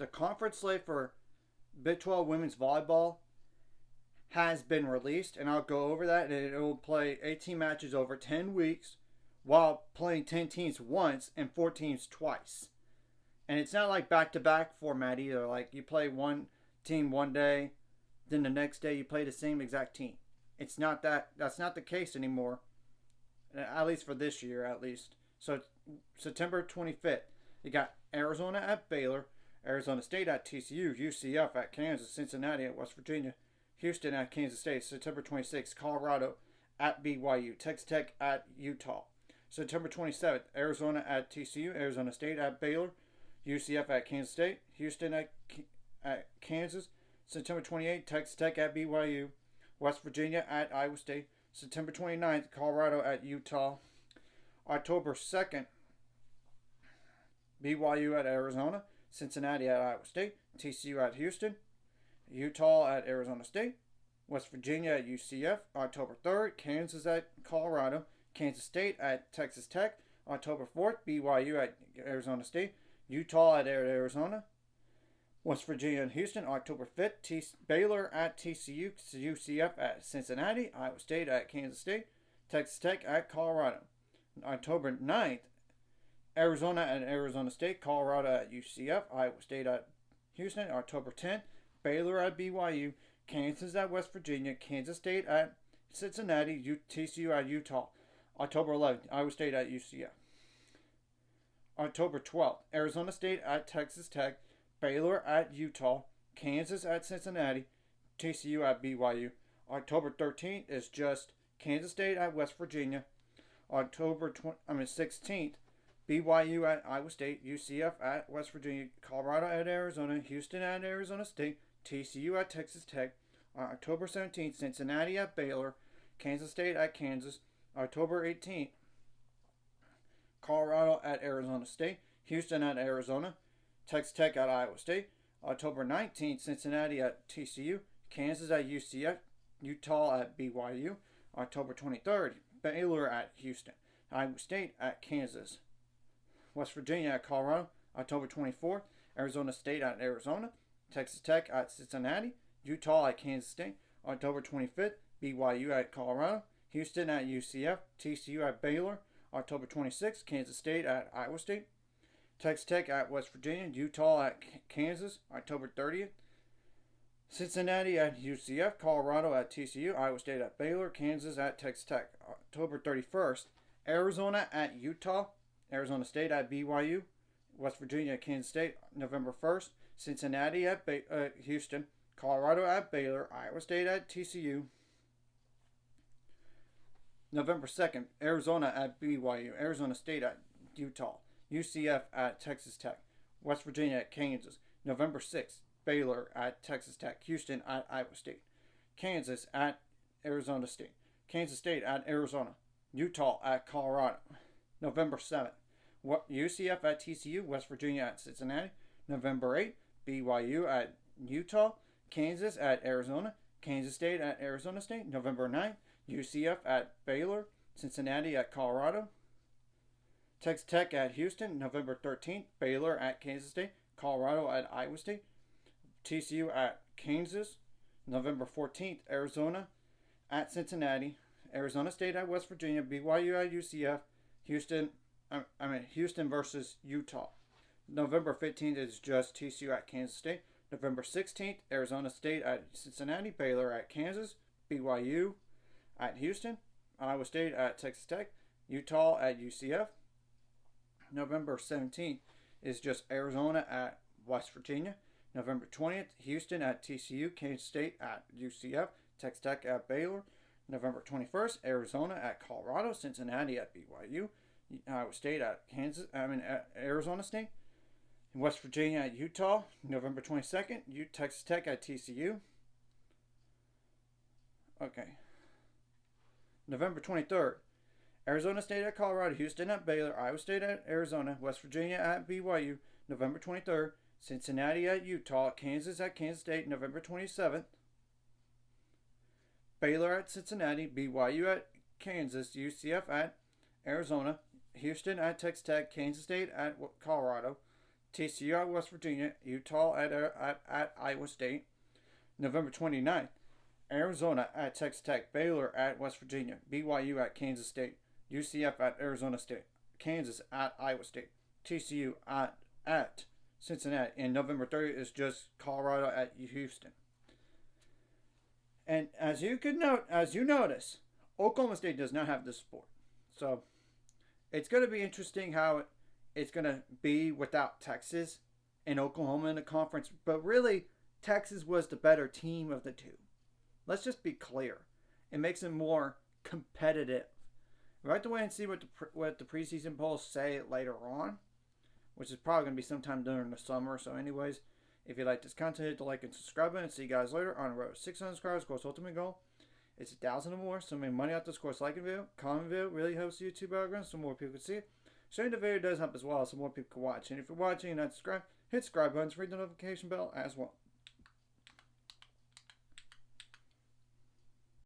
the conference slate for Big 12 women's volleyball has been released, and I'll go over that. And it will play 18 matches over 10 weeks while playing 10 teams once and 4 teams twice. And it's not like back-to-back format either. Like you play one team one day, then the next day you play the same exact team. It's not that. That's not the case anymore. At least for this year, at least. So September 25th, you got Arizona at Baylor, Arizona State at TCU, UCF at Kansas, Cincinnati at West Virginia, Houston at Kansas State. September 26th, Colorado at BYU, Texas Tech at Utah. September 27th, Arizona at TCU, Arizona State at Baylor, UCF at Kansas State, Houston at Kansas. September 28th, Texas Tech at BYU, West Virginia at Iowa State. September 29th, Colorado at Utah. October 2nd, BYU at Arizona, Cincinnati at Iowa State, TCU at Houston, Utah at Arizona State, West Virginia at UCF. October 3rd, Kansas at Colorado, Kansas State at Texas Tech. October 4th, BYU at Arizona State, Utah at Arizona, West Virginia and Houston. October 5th, Baylor at TCU, UCF at Cincinnati, Iowa State at Kansas State, Texas Tech at Colorado. October 9th, Arizona at Arizona State, Colorado at UCF, Iowa State at Houston. October 10th, Baylor at BYU, Kansas at West Virginia, Kansas State at Cincinnati, TCU at Utah. October 11th, Iowa State at UCF. October 12th, Arizona State at Texas Tech, Baylor at Utah, Kansas at Cincinnati, TCU at BYU. October 13th is just Kansas State at West Virginia. October 16th, BYU at Iowa State, UCF at West Virginia, Colorado at Arizona, Houston at Arizona State, TCU at Texas Tech. October 17th, Cincinnati at Baylor, Kansas State at Kansas. October 18th, Colorado at Arizona State, Houston at Arizona, Texas Tech at Iowa State. October 19th, Cincinnati at TCU, Kansas at UCF, Utah at BYU. October 23rd, Baylor at Houston, Iowa State at Kansas, West Virginia at Colorado. October 24th, Arizona State at Arizona, Texas Tech at Cincinnati, Utah at Kansas State. October 25th, BYU at Colorado, Houston at UCF, TCU at Baylor. October 26th, Kansas State at Iowa State, Texas Tech at West Virginia, Utah at Kansas. October 30th, Cincinnati at UCF, Colorado at TCU, Iowa State at Baylor, Kansas at Texas Tech. October 31st, Arizona at Utah, Arizona State at BYU, West Virginia at Kansas State. November 1st, Cincinnati at Houston, Colorado at Baylor, Iowa State at TCU. November 2nd, Arizona at BYU, Arizona State at Utah, UCF at Texas Tech, West Virginia at Kansas. November 6th, Baylor at Texas Tech, Houston at Iowa State, Kansas at Arizona State, Kansas State at Arizona, Utah at Colorado. November 7th, UCF at TCU, West Virginia at Cincinnati. November 8th, BYU at Utah, Kansas at Arizona, Kansas State at Arizona State. November 9th, UCF at Baylor, Cincinnati at Colorado, Texas Tech at Houston. November 13th, Baylor at Kansas State, Colorado at Iowa State, TCU at Kansas. November 14th, Arizona at Cincinnati, Arizona State at West Virginia, BYU at UCF, Houston versus Utah. November 15th is just TCU at Kansas State. November 16th, Arizona State at Cincinnati, Baylor at Kansas, BYU at Houston, Iowa State at Texas Tech, Utah at UCF. November 17th is just Arizona at West Virginia. November 20th, Houston at TCU, Kansas State at UCF, Texas Tech at Baylor. November 21st, Arizona at Colorado, Cincinnati at BYU, Iowa State at Arizona State, West Virginia at Utah. November 22nd, Texas Tech at TCU. Okay. November 23rd, Arizona State at Colorado, Houston at Baylor, Iowa State at Arizona, West Virginia at BYU. November 23rd, Cincinnati at Utah, Kansas at Kansas State. November 27th, Baylor at Cincinnati, BYU at Kansas, UCF at Arizona, Houston at Texas Tech, Kansas State at Colorado, TCU at West Virginia, Utah at Iowa State. November 29th, Arizona at Texas Tech, Baylor at West Virginia, BYU at Kansas State, UCF at Arizona State, Kansas at Iowa State, TCU at Cincinnati, and November 30th is just Colorado at Houston. And as you notice, Oklahoma State does not have this sport, so it's going to be interesting how it's going to be without Texas and Oklahoma in the conference. But really, Texas was the better team of the two. Let's just be clear. It makes it more competitive. We have to wait and see what the preseason polls say later on, which is probably going to be sometime during the summer. So anyways, if you like this content, hit the like and subscribe button. See you guys later on the road. 600 subscribers, of course, ultimate goal. It's 1,000 or more. So make money out this course. Like a video, comment video, really helps the YouTube algorithm so more people can see it. Sharing the video does help as well so more people can watch. And if you're watching and not subscribed, hit subscribe button to ring the notification bell as well.